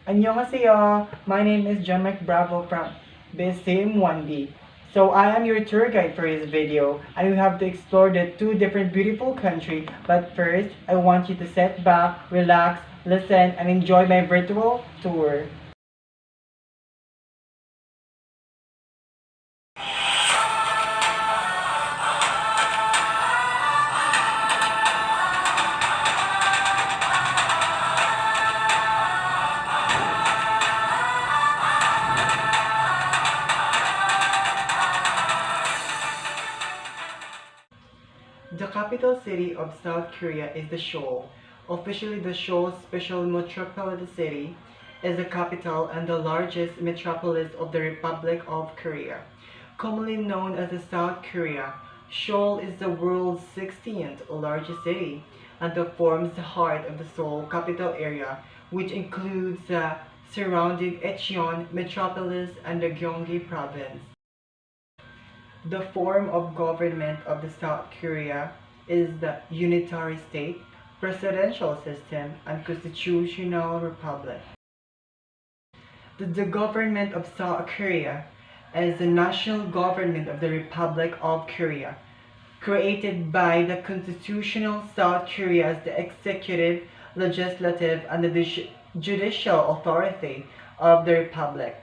Annyeonghaseyo, my name is John McBravo from BSTM 1D. So I am your tour guide for this video and we have to explore the two different beautiful countries. But first, I want you to sit back, relax, listen, and enjoy my virtual tour. The capital city of South Korea is the Seoul. Officially, the Seoul Special Metropolitan City is the capital and the largest metropolis of the Republic of Korea. Commonly known as the South Korea, Seoul is the world's 16th largest city and forms the heart of the Seoul capital area, which includes the surrounding Incheon metropolis and the Gyeonggi province. The form of government of the South Korea is the unitary state, presidential system, and constitutional republic. The government of South Korea is the national government of the Republic of Korea, created by the constitutional South Korea as the executive, legislative, and the judicial authority of the republic.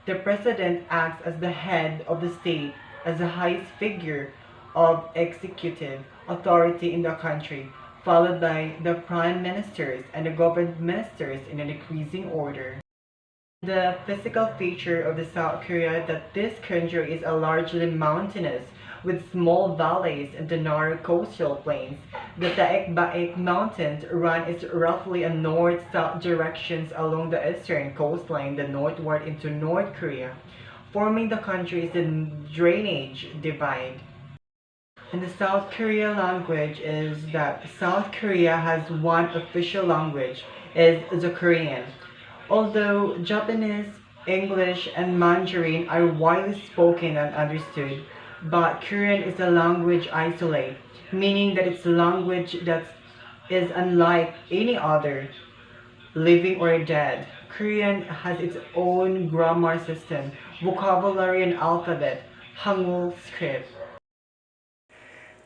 The president acts as the head of the state as the highest figure of executive authority in the country, followed by the prime ministers and the government ministers in a decreasing order. The physical feature of the South Korea that this country is a largely mountainous with small valleys and the narrow coastal plains. The Taekbaek Mountains run its roughly a north-south directions along the eastern coastline, the northward into North Korea, forming the country's drainage divide. And the South Korea language is that South Korea has one official language, is the Korean. Although Japanese, English, and Mandarin are widely spoken and understood, but Korean is a language isolate, meaning that it's a language that is unlike any other, living or dead. Korean has its own grammar system, vocabulary and alphabet, Hangul script.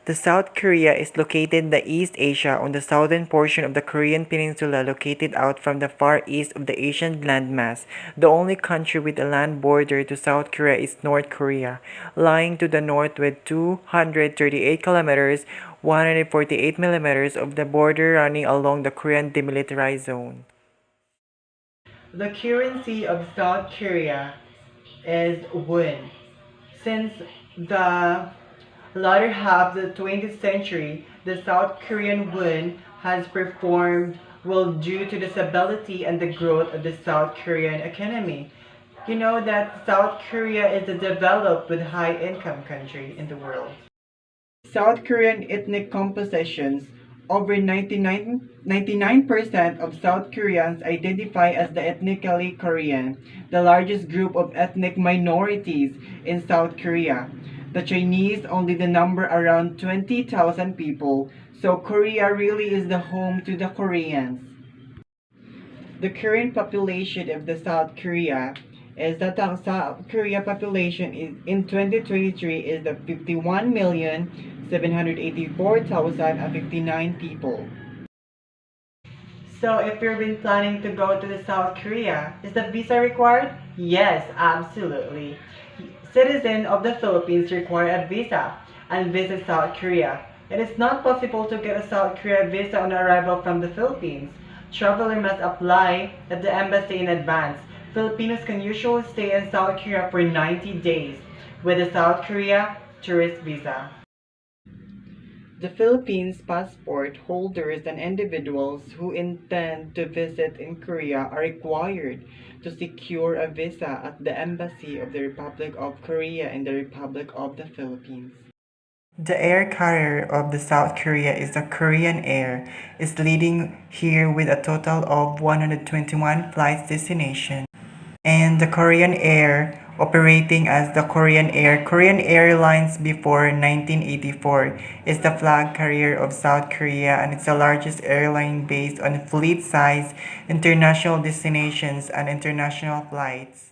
The South Korea is located in the East Asia on the southern portion of the Korean peninsula located out from the far east of the Asian landmass. The only country with a land border to South Korea is North Korea, lying to the north with 238 kilometers, 148 millimeters of the border running along the Korean demilitarized zone. The currency of South Korea is won. Since the latter half of the 20th century, the South Korean won has performed well due to the stability and the growth of the South Korean economy. You know that South Korea is a developed with high income country in the world. South Korean ethnic compositions. Over 99% of South Koreans identify as the ethnically Korean, the largest group of ethnic minorities in South Korea. The Chinese only the number around 20,000 people, so Korea really is the home to the Koreans. The current population of the South Korea is that the South Korea population is in 2023 is the 51,784,059 people. So if you've been planning to go to the South Korea, is the visa required? Yes, absolutely. Citizens of the Philippines require a visa and visit South Korea. It is not possible to get a South Korea visa on arrival from the Philippines. Traveler must apply at the embassy in advance. Filipinos can usually stay in South Korea for 90 days with a South Korea tourist visa. The Philippines passport holders and individuals who intend to visit in Korea are required to secure a visa at the Embassy of the Republic of Korea in the Republic of the Philippines. The air carrier of the South Korea is the Korean Air, is leading here with a total of 121 flights destination. And the Korean Air operating as the Korean Air. Korean Airlines before 1984 is the flag carrier of South Korea, and it's the largest airline based on fleet size, international destinations, and international flights.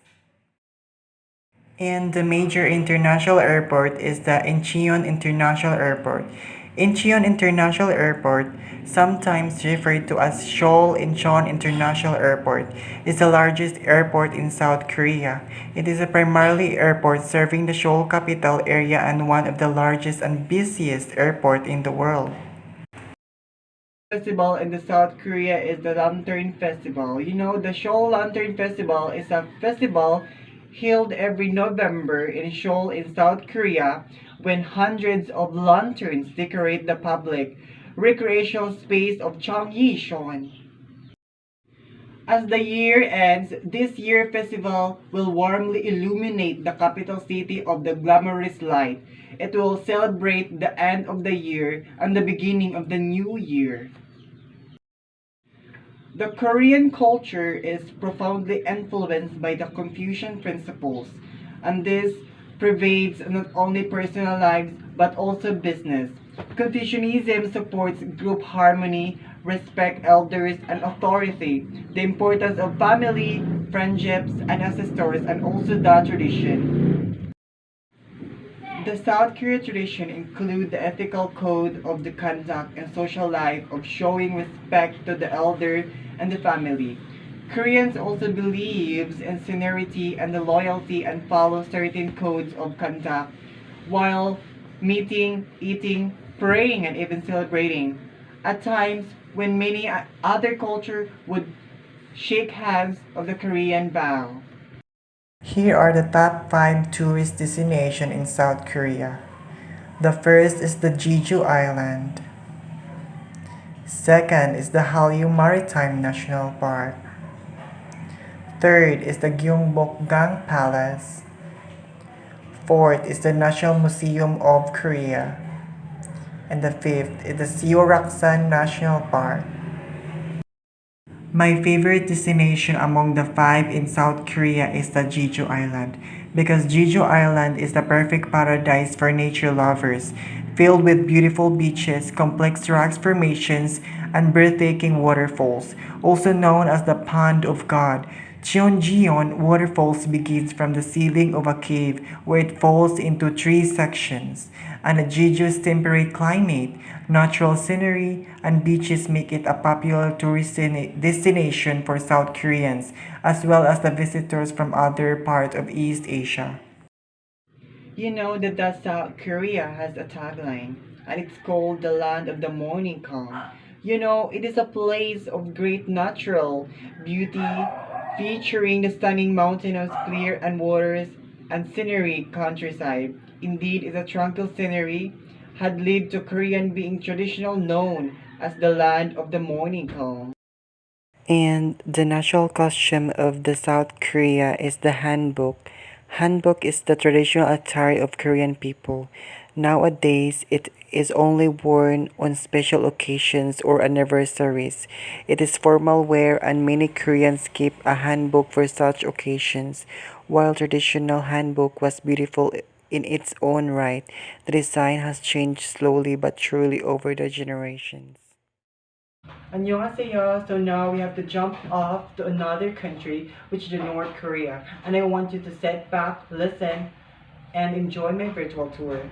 And the major international airport is the Incheon International Airport. Incheon International Airport, sometimes referred to as Seoul Incheon International Airport, is the largest airport in South Korea. It is a primarily airport serving the Seoul capital area and one of the largest and busiest airport in the world. Festival in the South Korea is the Lantern Festival. You know, the Seoul Lantern Festival is a festival held every November in Seoul in South Korea when hundreds of lanterns decorate the public recreational space of Cheonggi-seon. As the year ends, this year festival will warmly illuminate the capital city of the glamorous light. It will celebrate the end of the year and the beginning of the new year. The Korean culture is profoundly influenced by the Confucian principles, and this pervades not only personal lives but also business. Confucianism supports group harmony, respect elders and authority, the importance of family, friendships, and ancestors, and also the tradition. The South Korea tradition include the ethical code of the conduct and social life of showing respect to the elder and the family. Koreans also believes in seniority and the loyalty and follow certain codes of conduct while meeting, eating, praying, and even celebrating. At times, when many other culture would shake hands of the Korean bow. Here are the top 5 tourist destinations in South Korea. The first is the Jeju Island. Second is the Hallyu Maritime National Park. Third is the Gyeongbokgung Palace. Fourth is the National Museum of Korea. And the fifth is the Seoraksan National Park. My favorite destination among the 5 in South Korea is the Jeju Island because Jeju Island is the perfect paradise for nature lovers, filled with beautiful beaches, complex rock formations, and breathtaking waterfalls, also known as the Pond of God. Cheonjeon Waterfalls begins from the ceiling of a cave where it falls into 3 sections, and Jeju's temperate climate, natural scenery, and beaches make it a popular tourist destination for South Koreans, as well as the visitors from other parts of East Asia. You know that South Korea has a tagline, and it's called the land of the morning calm. You know, it is a place of great natural beauty, featuring the stunning mountains, clear and waters, and scenery countryside. Indeed, it's a tranquil scenery had led to Korean being traditional known as the land of the morning calm. And the national costume of the South Korea is the hanbok. Hanbok is the traditional attire of Korean people. Nowadays, it is only worn on special occasions or anniversaries. It is formal wear and many Koreans keep a hanbok for such occasions. While traditional hanbok was beautiful in its own right, the design has changed slowly but surely over the generations. 안녕하세요. So now we have to jump off to another country, which is the North Korea. And I want you to sit back, listen, and enjoy my virtual tour.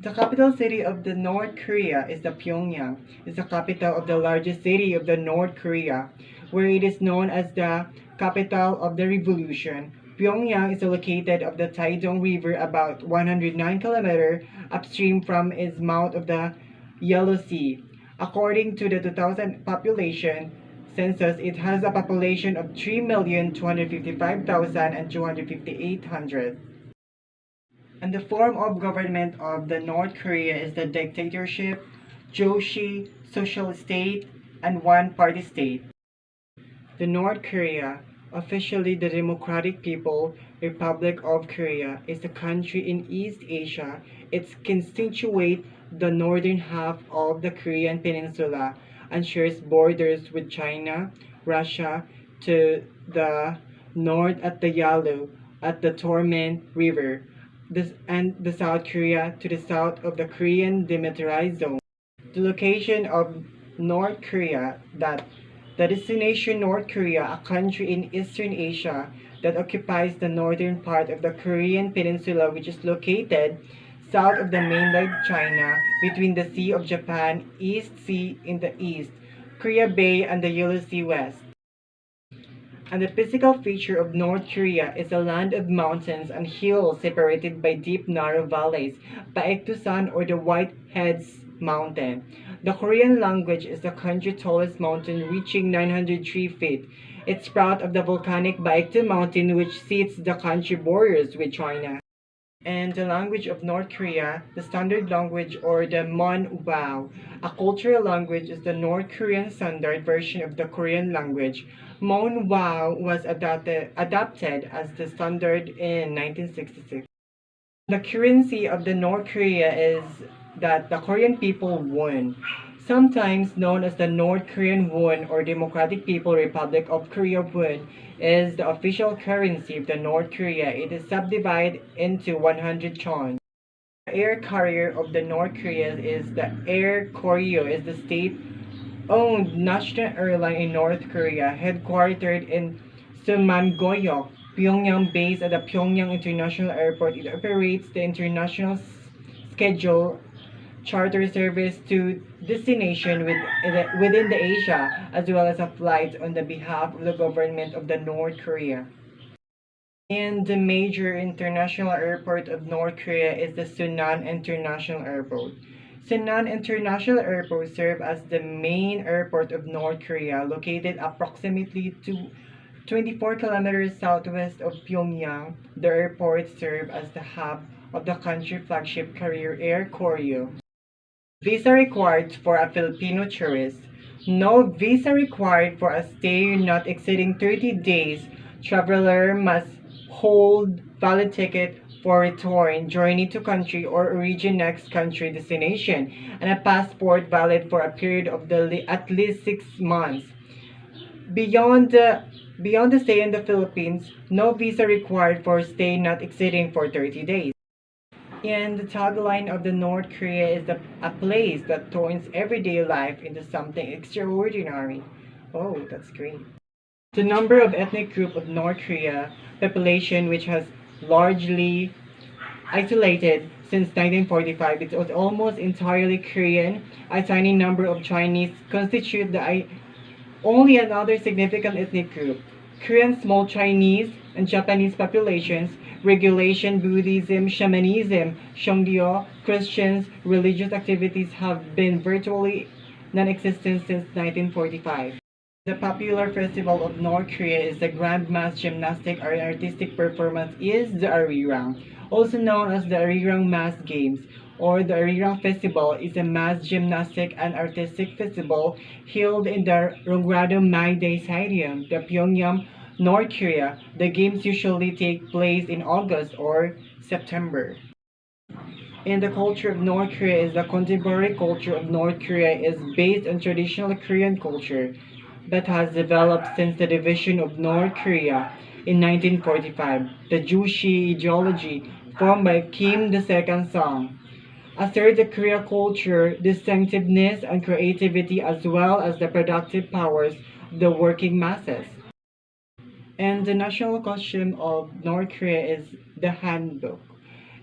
The capital city of the North Korea is the Pyongyang. It's the capital of the largest city of the North Korea, where it is known as the capital of the revolution. Pyongyang is located of the Taedong River about 109 kilometers upstream from its mouth of the Yellow Sea. According to the 2000 population census, it has a population of 3,255,258. And the form of government of the North Korea is the dictatorship, Joshi, socialist state, and one-party state. The North Korea, officially the Democratic People Republic of Korea, is a country in East Asia. It's constituted the northern half of the Korean peninsula and shares borders with China, Russia to the north at the Yalu at the Torment River, and the South Korea to the south of the Korean Demilitarized Zone. The location of North Korea, that the destination North Korea, a country in Eastern Asia that occupies the northern part of the Korean peninsula, which is located south of the mainland China, between the Sea of Japan, East Sea in the east, Korea Bay, and the Yellow Sea west. And the physical feature of North Korea is a land of mountains and hills separated by deep narrow valleys, Baekdusan or the Whiteheads Mountain. The Korean language is the country's tallest mountain, reaching 903 feet. It's proud of the volcanic Baekdu Mountain, which sits the country borders with China. And the language of North Korea, the standard language or the Monwao. A cultural language is the North Korean standard version of the Korean language. Monwao was adopted as the standard in 1966. The currency of the North Korea is that the Korean people won, sometimes known as the North Korean won or Democratic People Republic of Korea won, is the official currency of the North Korea. It is subdivided into 100 chon. The air carrier of the North Korea is the Air Koryo, is the state-owned national airline in North Korea, headquartered in Sumangoyo, Pyongyang, based at the Pyongyang International Airport. It operates the international schedule charter service to destination within the Asia, as well as a flight on the behalf of the government of the North Korea. And the major international airport of North Korea is the Sunan International Airport. Sunan International Airport serves as the main airport of North Korea, located approximately 24 kilometers southwest of Pyongyang. The airport serves as the hub of the country's flagship carrier Air Koryo. Visa required for a Filipino tourist. No visa required for a stay not exceeding 30 days. Traveler must hold valid ticket for return, journey to country or origin next country destination, and a passport valid for a period of at least 6 months. Beyond the beyond the stay in the Philippines, no visa required for stay not exceeding for 30 days. And the tagline of the North Korea is a place that turns everyday life into something extraordinary. Oh, that's great. The number of ethnic group of North Korea population, which has largely isolated since 1945, it was almost entirely Korean. A tiny number of Chinese constitute the only another significant ethnic group. Korean small Chinese and Japanese populations, regulation, Buddhism, shamanism, Shongdyo, Christians, religious activities have been virtually non-existent since 1945. The popular festival of North Korea is the Grand Mass Gymnastic or artistic performance is the Arirang, also known as the Arirang Mass Games or the Arirang Festival is a mass gymnastic and artistic festival held in the Rongrado Mayday Stadium, the Pyongyang, North Korea. The games usually take place in August or September. In the culture of North Korea is the contemporary culture of North Korea is based on traditional Korean culture that has developed since the division of North Korea in 1945. The Juche ideology formed by Kim II Sung assert the Korea culture, distinctiveness, and creativity as well as the productive powers of the working masses. And the national costume of North Korea is the hanbok.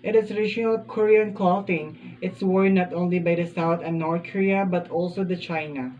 It is traditional Korean clothing. It's worn not only by the South and North Korea but also the China.